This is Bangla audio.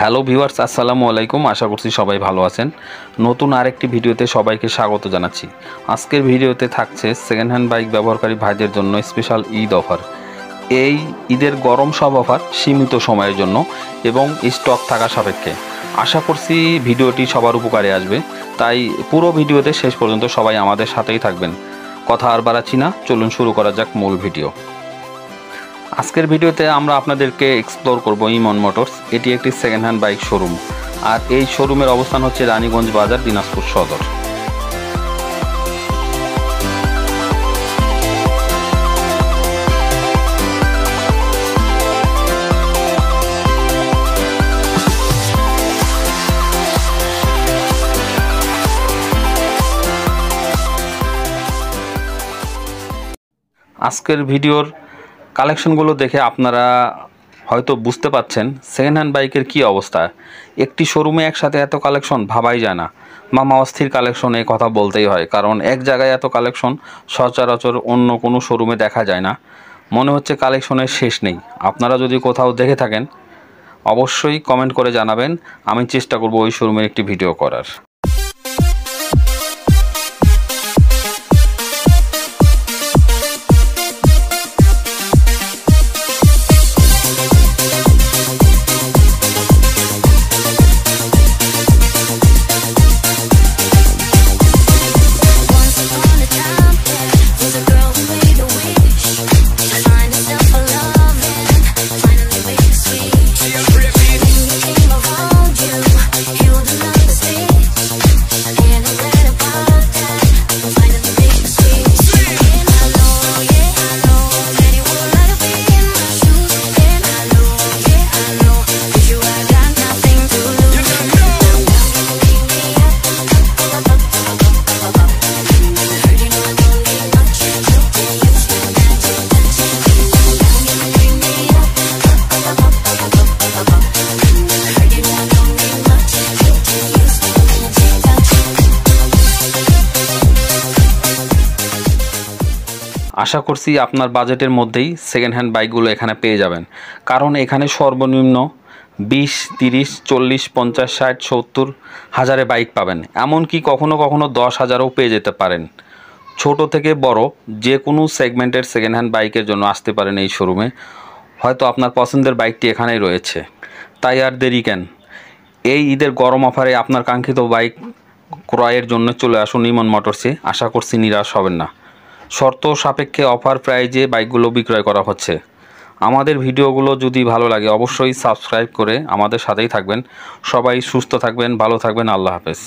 হ্যালো ভিউয়ার্স, আসসালামু আলাইকুম। আশা করছি সবাই ভালো আছেন। নতুন আরেকটি ভিডিওতে সবাইকে স্বাগত জানাচ্ছি। আজকের ভিডিওতে থাকছে সেকেন্ড হ্যান্ড বাইক ব্যবহারকারী ভাইদের জন্য স্পেশাল ঈদ অফার। এই ঈদের গরম সব অফার সীমিত সময়ের জন্য এবং স্টক থাকা সাপেক্ষে। আশা করছি ভিডিওটি সবার উপকারে আসবে, তাই পুরো ভিডিওতে শেষ পর্যন্ত সবাই আমাদের সাথেই থাকবেন। কথা আর বাড়াচ্ছি না, চলুন শুরু করা যাক মূল ভিডিও। আজকের ভিডিওতে আমরা আপনাদেরকে এক্সপ্লোর করব ইমন মোটরস। এটি একটি সেকেন্ড হ্যান্ড বাইক শোরুম, আর এই শোরুমের অবস্থান হচ্ছে রানীগঞ্জ বাজার, দিনাজপুর সদর। আজকের ভিডিওর কালেকশনগুলো দেখে আপনারা হয়তো বুঝতে পাচ্ছেন সেকেন্ড হ্যান্ড বাইকের কী অবস্থা। একটি শোরুমে একসাথে এত কালেকশন ভাবাই যায় না। মামা অস্থির কালেকশন, এই কথা বলতেই হয়, কারণ এক জায়গায় এত কালেকশন সচরাচর অন্য কোনো শোরুমে দেখা যায় না। মনে হচ্ছে কালেকশনের শেষ নেই। আপনারা যদি কোথাও দেখে থাকেন অবশ্যই কমেন্ট করে জানাবেন, আমি চেষ্টা করব ওই শোরুমের একটি ভিডিও করার। আশা করছি আপনার বাজেটের মধ্যেই সেকেন্ড হ্যান্ড বাইকগুলো এখানে পেয়ে যাবেন, কারণ এখানে সর্বনিম্ন 20, 30, 40, 50, 60, 70 হাজারে বাইক পাবেন। এমনকি কখনো কখনো 10,000ও পেয়ে যেতে পারেন। ছোট থেকে বড় যে কোনো সেগমেন্টের সেকেন্ড হ্যান্ড বাইকের জন্য আসতে পারেন এই শোরুমে। হয়তো আপনার পছন্দের বাইকটি এখানেই রয়েছে, তাই আর দেরি কেন? এই ঈদের গরম অফারে আপনার কাঙ্ক্ষিত বাইক ক্রয়ের জন্য চলে আসুন ইমন মোটরসে। আশা করছি নিরাশ হবেন না। শর্ত সাপেক্ষে অফার প্রাইজে বাইকগুলো বিক্রয় করা হচ্ছে। আমাদের ভিডিওগুলো যদি ভালো লাগে অবশ্যই সাবস্ক্রাইব করে আমাদের সাথেই থাকবেন। সবাই সুস্থ থাকবেন, ভালো থাকবেন। আল্লাহ হাফেজ।